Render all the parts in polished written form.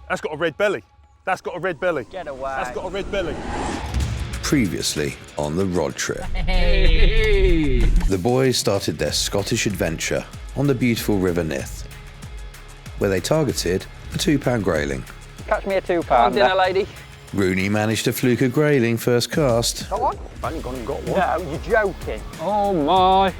That's got a red belly. That's got a red belly. Get away. That's got a red belly. Previously on the RodTrip, Hey. the boys started their Scottish adventure on the beautiful River Nith, where they targeted a £2 grayling. Catch me a £2 dinner, lady. Rooney managed to fluke a grayling first cast. Got one? I haven't gone and got one. No, you're joking. Oh my.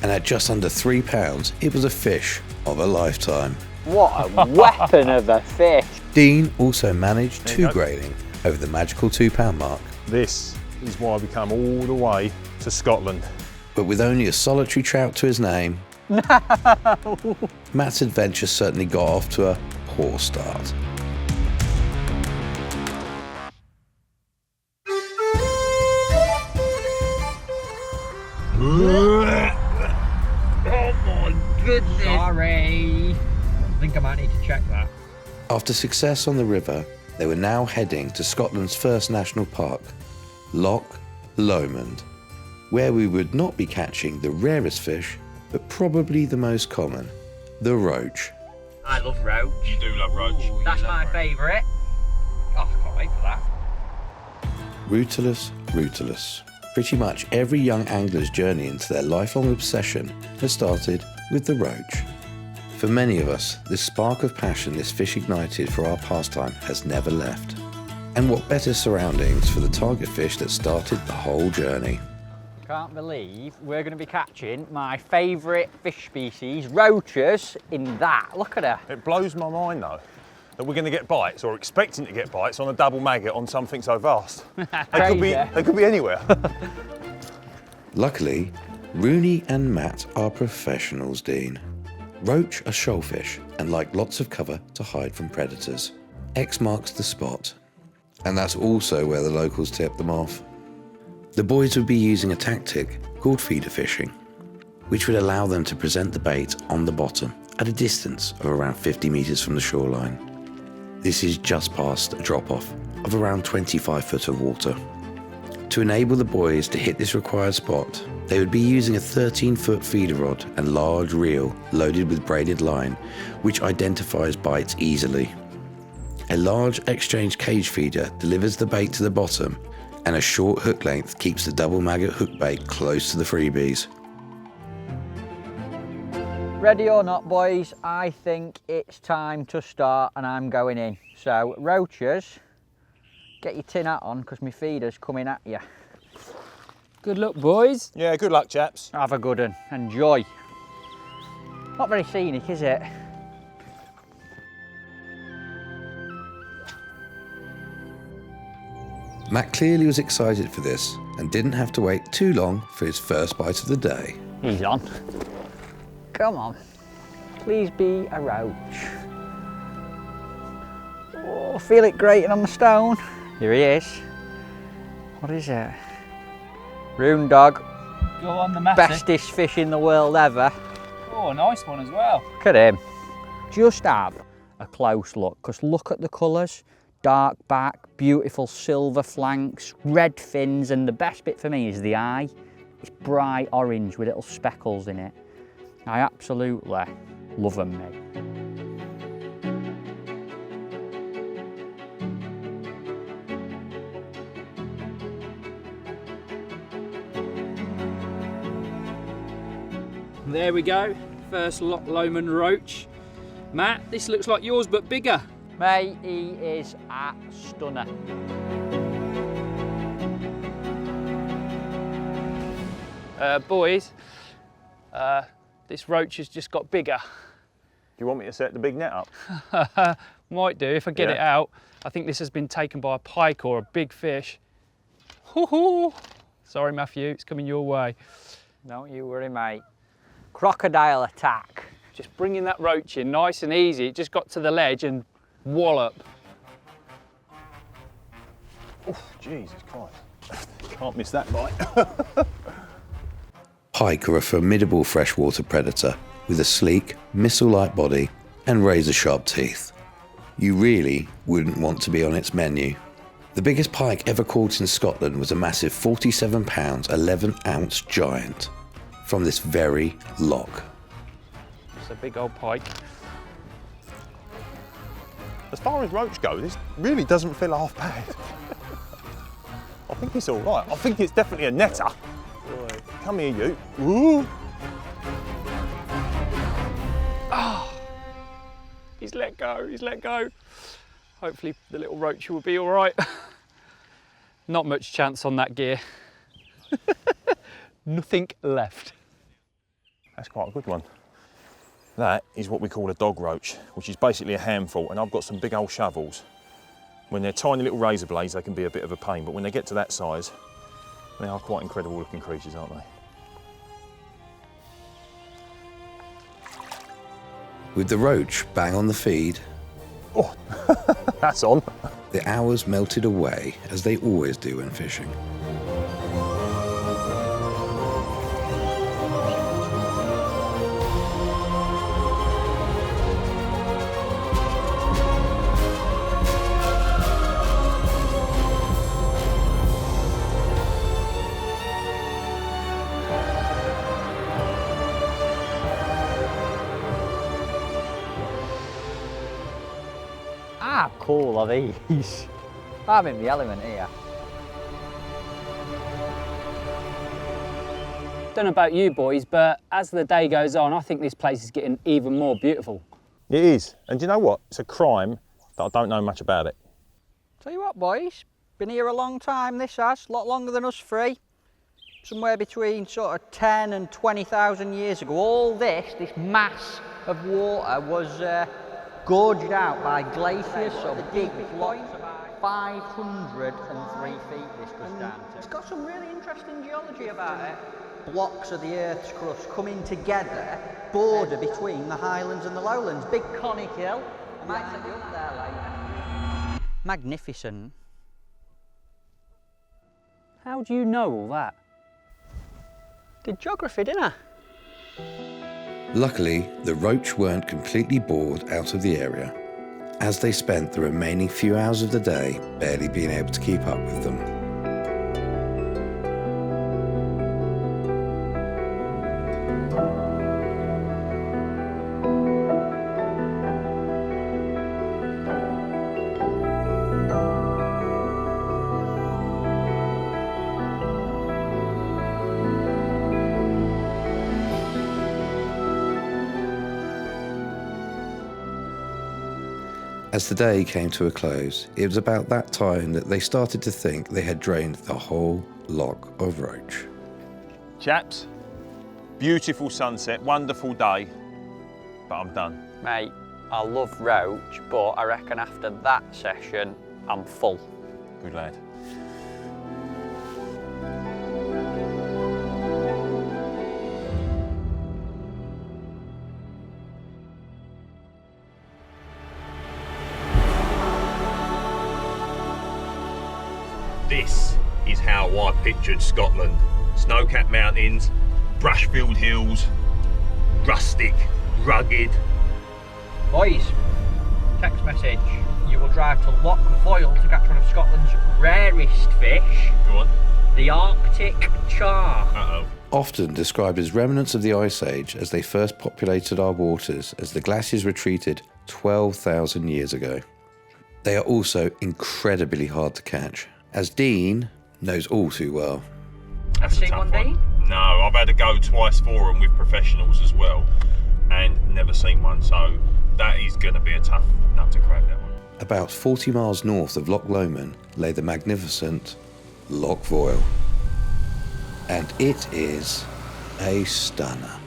And at just under £3, it was a fish of a lifetime. What a weapon of a fish. Dean also managed There you 2 go. grayling over the magical £2 mark, This is why we come all the way to Scotland. but with only a solitary trout to his name, Matt's adventure certainly got off to a poor start. Sorry. I think I might need to check that. After success on the river, they were now heading to Scotland's first national park, Loch Lomond, where we would not be catching the rarest fish, but probably the most common, the roach. I love roach. You do love roach. Ooh, that's my favourite. Oh, I can't wait for that. Rootless. Pretty much every young angler's journey into their lifelong obsession has started with the roach. For many of us, this spark of passion this fish ignited for our pastime has never left. And what better surroundings for the target fish that started the whole journey. Can't believe we're going to be catching my favourite fish species, roaches, in that. Look at her. It blows my mind though that we're going to get bites or expecting to get bites on a double maggot on something so vast. They could be anywhere. Luckily, Rooney and Matt are professionals, Dean. Roach are shoalfish and like lots of cover to hide from predators. X marks the spot, and that's also where the locals tip them off. The boys would be using a tactic called feeder fishing, which would allow them to present the bait on the bottom at a distance of around 50 metres from the shoreline. This is just past a drop-off of around 25 foot of water. To enable the boys to hit this required spot, they would be using a 13-foot feeder rod and large reel loaded with braided line, which identifies bites easily. A large exchange cage feeder delivers the bait to the bottom, and a short hook length keeps the double maggot hook bait close to the freebies. Ready or not, boys, I think it's time to start and I'm going in. So, roaches, get your tin hat on because my feeder's coming at you. Good luck, boys. Yeah, good luck, chaps. Have a good one. Enjoy. Not very scenic, is it? Matt clearly was excited for this and didn't have to wait too long for his first bite of the day. He's on. Come on. Please be a roach. Oh, feel it grating on the stone. Here he is. What is it? Rune dog. Go on the messy. Bestest fish in the world ever. Oh, a nice one as well. Look at him. Just have a close look, because look at the colours. Dark back, beautiful silver flanks, red fins, and the best bit for me is the eye. It's bright orange with little speckles in it. I absolutely love them, mate. There we go. First Loch Lomond roach. Matt, this looks like yours but bigger. Mate, he is a stunner. Boys, this roach has just got bigger. Do you want me to set the big net up? Might do if I get Yeah. it out. I think this has been taken by a pike or a big fish. Hoo-hoo. Sorry, Matthew, it's coming your way. Don't you worry, mate. Crocodile attack. Just bringing that roach in nice and easy. It just got to the ledge and wallop. Oh, Jesus Christ. Can't miss that bite. Pike are a formidable freshwater predator with a sleek, missile-like body and razor-sharp teeth. You really wouldn't want to be on its menu. The biggest pike ever caught in Scotland was a massive 47 pounds, 11-ounce giant from this very loch. It's a big old pike. As far as roach go, this really doesn't feel half bad. I think it's all right. I think it's definitely a netter. Right. Come here, you. Ooh. Oh, he's let go, he's let go. Hopefully the little roach will be all right. Not much chance on that gear. Nothing left. That's quite a good one. That is what we call a dog roach, which is basically a handful, and I've got some big old shovels. When they're tiny little razor blades, they can be a bit of a pain, but when they get to that size, they are quite incredible looking creatures, aren't they? With the roach bang on the feed, oh, that's on. The hours melted away, as they always do when fishing. How cool are these? I'm in the element here. Don't know about you boys, but as the day goes on, I think this place is getting even more beautiful. It is, and do you know what? It's a crime that I don't know much about it. Tell you what, boys, been here a long time, this has, a lot longer than us three. Somewhere between sort of 10 and 20,000 years ago, all this mass of water was gorged out by glaciers, so big blocks, 503 feet this goes down to. It's got some really interesting geology about it. Blocks of the Earth's crust coming together, border between the Highlands and the Lowlands. Big conic hill. I might take you up there later. Magnificent. How do you know all that? Did geography, didn't I? Luckily, the roach weren't completely bored out of the area, as they spent the remaining few hours of the day barely being able to keep up with them. As the day came to a close, it was about that time that they started to think they had drained the whole Loch of Roach. Chaps, beautiful sunset, wonderful day, but I'm done. Mate, I love Roach, but I reckon after that session, I'm full. Good lad. This is how I pictured Scotland. Snow-capped mountains, brush-filled hills, rustic, rugged. Boys, text message. You will drive to Loch Voil to catch one of Scotland's rarest fish. Go on. The Arctic char. Uh-oh. Often described as remnants of the Ice Age as they first populated our waters as the glaciers retreated 12,000 years ago. They are also incredibly hard to catch, as Dean knows all too well. That's Have a you seen tough one, Dean? No, I've had to go twice for them with professionals as well, and never seen one, so that is going to be a tough nut to crack, that one. About 40 miles north of Loch Lomond lay the magnificent Loch Voil. And it is a stunner.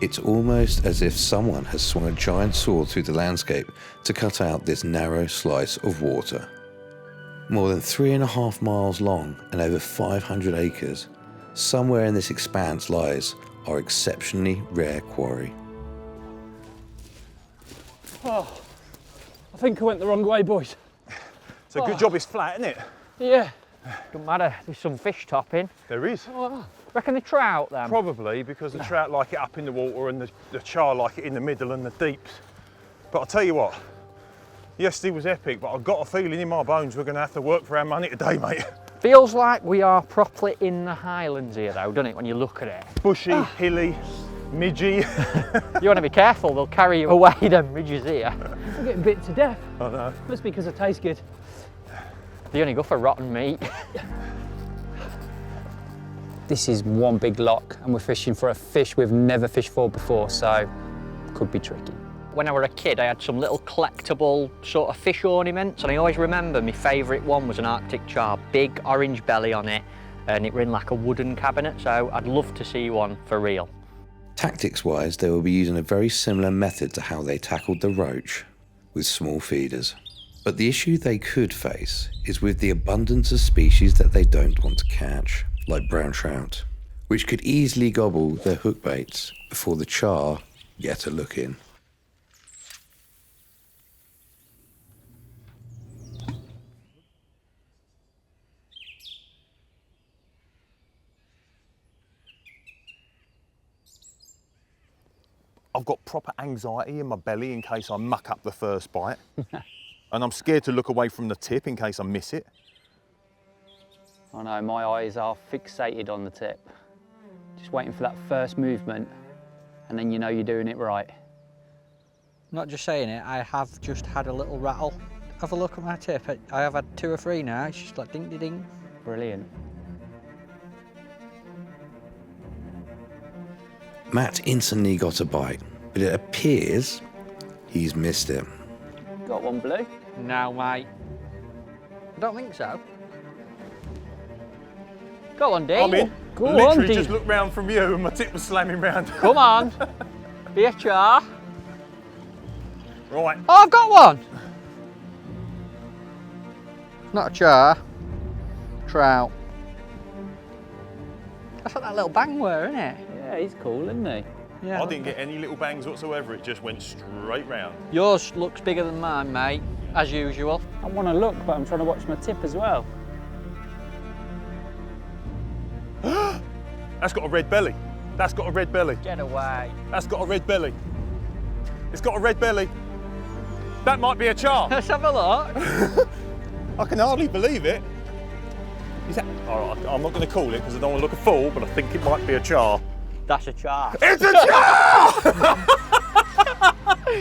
It's almost as if someone has swung a giant sword through the landscape to cut out this narrow slice of water. More than 3.5 miles long and over 500 acres, somewhere in this expanse lies our exceptionally rare quarry. Oh, I think I went the wrong way, boys. So good job it's flat, isn't it? Yeah. Don't matter, there's some fish topping. There is. Reckon the trout then? Probably because the trout like it up in the water and the char like it in the middle and the deeps. But I'll tell you what, yesterday was epic, but I've got a feeling in my bones we're going to have to work for our money today, mate. Feels like we are properly in the Highlands here though, doesn't it, when you look at it? Bushy, hilly, midgy. You want to be careful, they'll carry you away, them ridges here. I'm getting bit to death. I know. Must be because it tastes good. They only go for rotten meat. This is one big loch and we're fishing for a fish we've never fished for before, so could be tricky. When I was a kid, I had some little collectible sort of fish ornaments, and I always remember my favourite one was an Arctic char, big orange belly on it, and it were in like a wooden cabinet, so I'd love to see one for real. Tactics-wise, they will be using a very similar method to how they tackled the roach, with small feeders. But the issue they could face is with the abundance of species that they don't want to catch, like brown trout, which could easily gobble their hook baits before the char get a look in. I've got proper anxiety in my belly in case I muck up the first bite. And I'm scared to look away from the tip in case I miss it. I know, my eyes are fixated on the tip. Just waiting for that first movement, and then you know you're doing it right. Not just saying it, I have just had a little rattle. Have a look at my tip. I have had 2 or 3 now. It's just like ding, ding, ding. Brilliant. Matt instantly got a bite, but it appears he's missed it. Got one blue. No, mate. I don't think so. Go on, Dean. I'm in. Go on, Literally Dean. just looked round from you and my tip was slamming round. Come on. Be a char. Right. Oh, I've got one. Not a char. Trout. That's what that little bang were, isn't it? Yeah, he's cool, isn't he? Yeah. I didn't get any little bangs whatsoever, it just went straight round. Yours looks bigger than mine, mate, as usual. I want to look, but I'm trying to watch my tip as well. That's got a red belly. That's got a red belly. Get away. That's got a red belly. It's got a red belly. That might be a char. Let's have a look. I can hardly believe it. Is that? All right, I'm not going to call it because I don't want to look a fool, but I think it might be a char. That's a char. It's a char!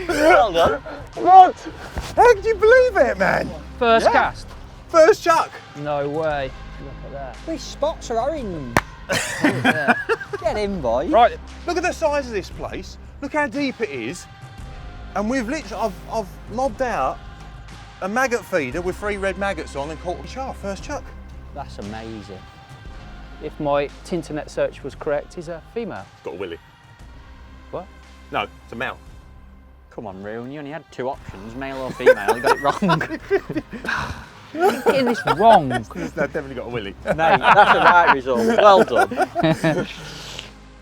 Well done. What? How can you believe it, man? First Yeah. cast? First chuck. No way. Look at that. These spots are orange. Get in, boy. Right, Look at the size of this place. Look how deep it is. And we've literally, I've lobbed out a maggot feeder with 3 red maggots on and caught a char. First chuck. That's amazing. if my Tinternet search was correct, he's a female. It's got a willy. What? No, it's a male. Come on, Rooney, you only had 2 options, male or female. You got it wrong. You're getting this wrong. It's definitely got a willy. Mate, that's the right result. Well done.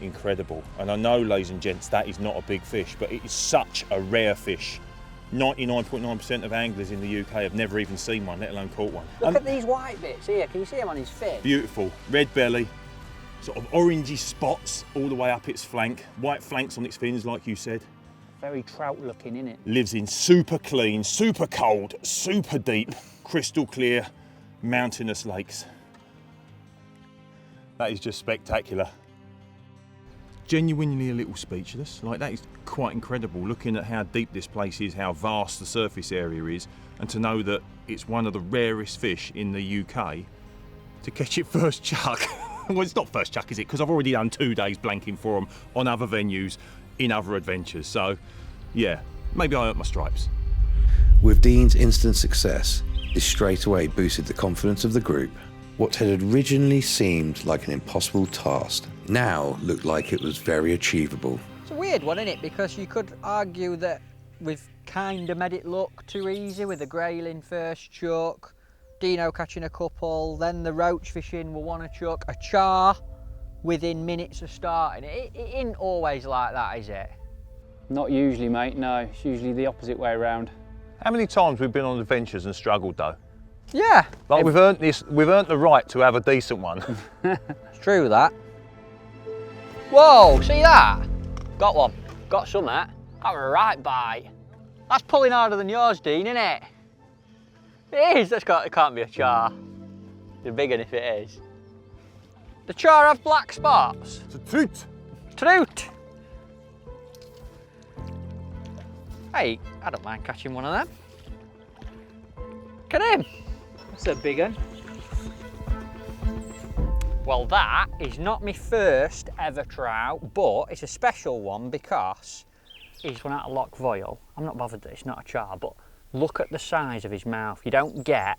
Incredible. And I know, ladies and gents, that is not a big fish, but it is such a rare fish. 99.9% of anglers in the UK have never even seen one, let alone caught one. Look at these white bits here. Can you see them on his fin? Beautiful. Red belly, sort of orangey spots all the way up its flank, white flanks on its fins, like you said. Very trout looking, innit? Lives in super clean, super cold, super deep, crystal clear, mountainous lakes. That is just spectacular. Genuinely a little speechless. Like, that is quite incredible, looking at how deep this place is, how vast the surface area is, and to know that it's one of the rarest fish in the UK. To catch it first chuck. Well, it's not first chuck, is it? Because I've already done 2 days blanking for them on other venues, in other adventures. So, yeah, maybe I earned my stripes. With Dean's instant success, this straight away boosted the confidence of the group. What had originally seemed like an impossible task now looked like it was very achievable. It's a weird one, isn't it? Because you could argue that we've kind of made it look too easy with the grayling first chuck, Dino catching a couple, then the roach fishing will want to chuck, a char within minutes of starting. It isn't always like that, is it? Not usually, mate, no. It's usually the opposite way around. How many times we've been on adventures and struggled though? Yeah. Like, we've earned the right to have a decent one. It's true, that. Whoa, see that? Got one. Got some, that. That was a right bite. That's pulling harder than yours, Dean, isn't it? It is. It can't be a char. It's big one if it is. The char have black spots. It's a trout. Trout. Hey, I don't mind catching one of them. Look at him. That's a big one. Well, that is not my first ever trout, but it's a special one because he's one out of Loch Voil. I'm not bothered that it's not a char, but look at the size of his mouth. You don't get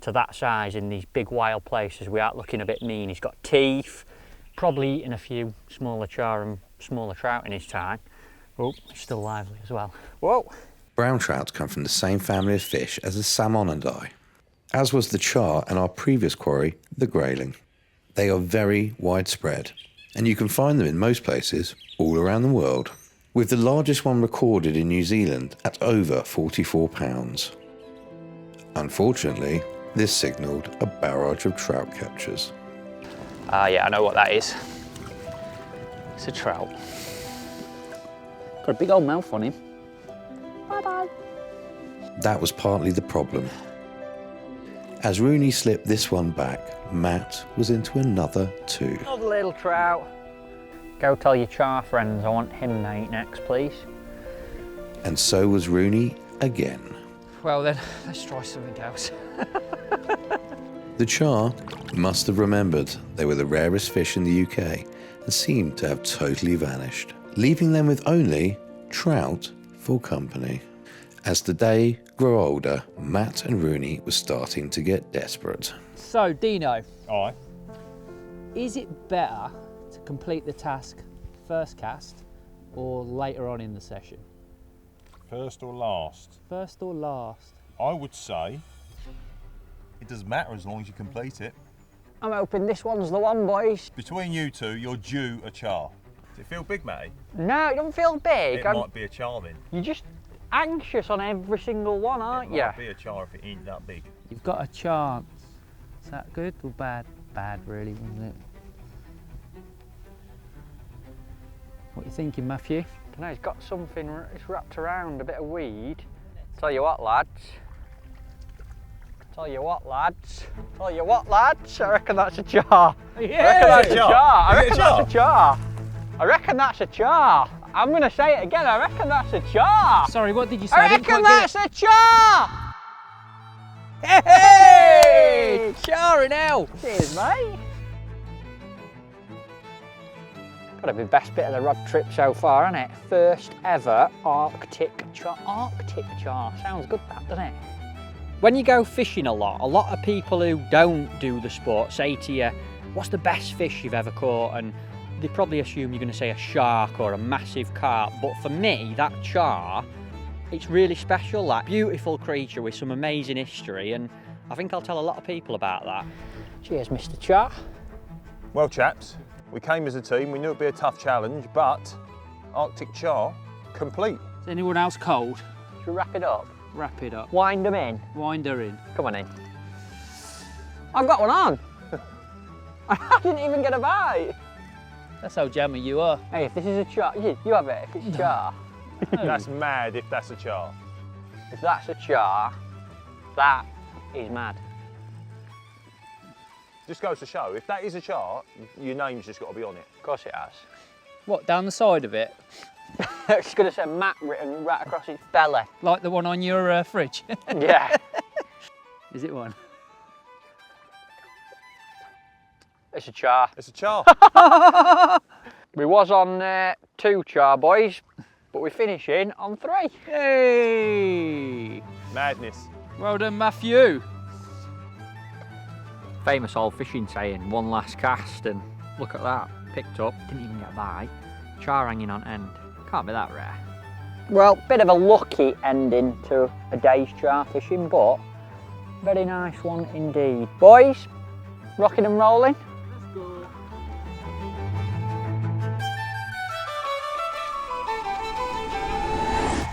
to that size in these big wild places without looking a bit mean. He's got teeth, probably eaten a few smaller char and smaller trout in his time. Oh, he's still lively as well. Whoa. Brown trout come from the same family of fish as the salmonidai, as was the char and our previous quarry, the grayling. They are very widespread, and you can find them in most places all around the world, with the largest one recorded in New Zealand at over 44 pounds. Unfortunately, this signalled a barrage of trout catchers. Yeah, I know what that is. It's a trout. Got a big old mouth on him. Bye-bye. That was partly the problem. As Rooney slipped this one back, Matt was into another two. Another little trout. Go tell your char friends I want him mate next, please. And so was Rooney again. Well then, let's try something else. The char must have remembered they were the rarest fish in the UK and seemed to have totally vanished, leaving them with only trout for company. As the day grew older, Matt and Rooney were starting to get desperate. So, Dino, Aye. is it better to complete the task first cast or later on in the session? First or last? First or last? I would say it doesn't matter as long as you complete it. I'm hoping this one's the one, boys. Between you two, you're due a char. Does it feel big, Matty? No, it don't feel big. It might be a char then. You're just anxious on every single one, aren't you? It might be a char if it ain't that big. You've got a chance. Is that good or bad? Bad, really, wasn't it? What are you thinking, Matthew? I don't know, he's got something, it's wrapped around, a bit of weed. Tell you what, lads. Tell you what, lads. Tell you what, lads. I reckon that's a char. Yeah. I reckon that's a char. I Is it a reckon that's a char. I reckon that's a char. I'm going to say it again. I reckon that's a char. Sorry, what did you say? I didn't reckon quite get that's a char. it. Hey! Char in hell. Cheers, mate. Got to be the best bit of the rod trip so far, hasn't it? First ever Arctic char. Arctic char. Sounds good, that, doesn't it? When you go fishing a lot of people who don't do the sport say to you, what's the best fish you've ever caught? And they probably assume you're going to say a shark or a massive carp. But for me, that char, it's really special. That beautiful creature with some amazing history. And I think I'll tell a lot of people about that. Cheers, Mr. Char. Well, chaps, we came as a team. We knew it'd be a tough challenge, but Arctic char complete. Is anyone else cold? Should we wrap it up? Wrap it up. Wind them in. Wind her in. Come on in. I've got one on. I didn't even get a bite. That's how jammy you are. Hey, if this is a char, you have it. If it's a char. That's mad if that's a char. If that's a char, that is mad. Just goes to show, if that is a char, your name's just got to be on it. Of course it has. What, down the side of it? It's going to say Matt written right across its belly. Like the one on your fridge? Yeah. Is it one? It's a char. It's a char. We was on 2 char, boys, but we're finishing on 3. Hey! Madness. Well done, Matthew. Famous old fishing saying, one last cast, and look at that. Picked up, didn't even get a bite. Char hanging on end. Can't be that rare. Well, bit of a lucky ending to a day's char fishing, but very nice one indeed. Boys, rocking and rolling. Let's go.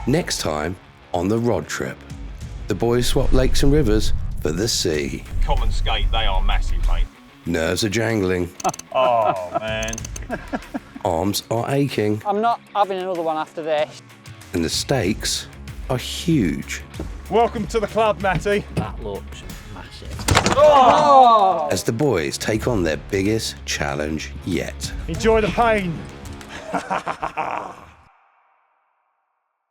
Next time on the Rod Trip, the boys swap lakes and rivers for the sea. Common skate, they are massive, mate. Nerves are jangling, Oh, man. arms are aching, I'm not having another one after this. and the stakes are huge. Welcome to the club, Matty. That looks massive. As the boys take on their biggest challenge yet. Enjoy the pain.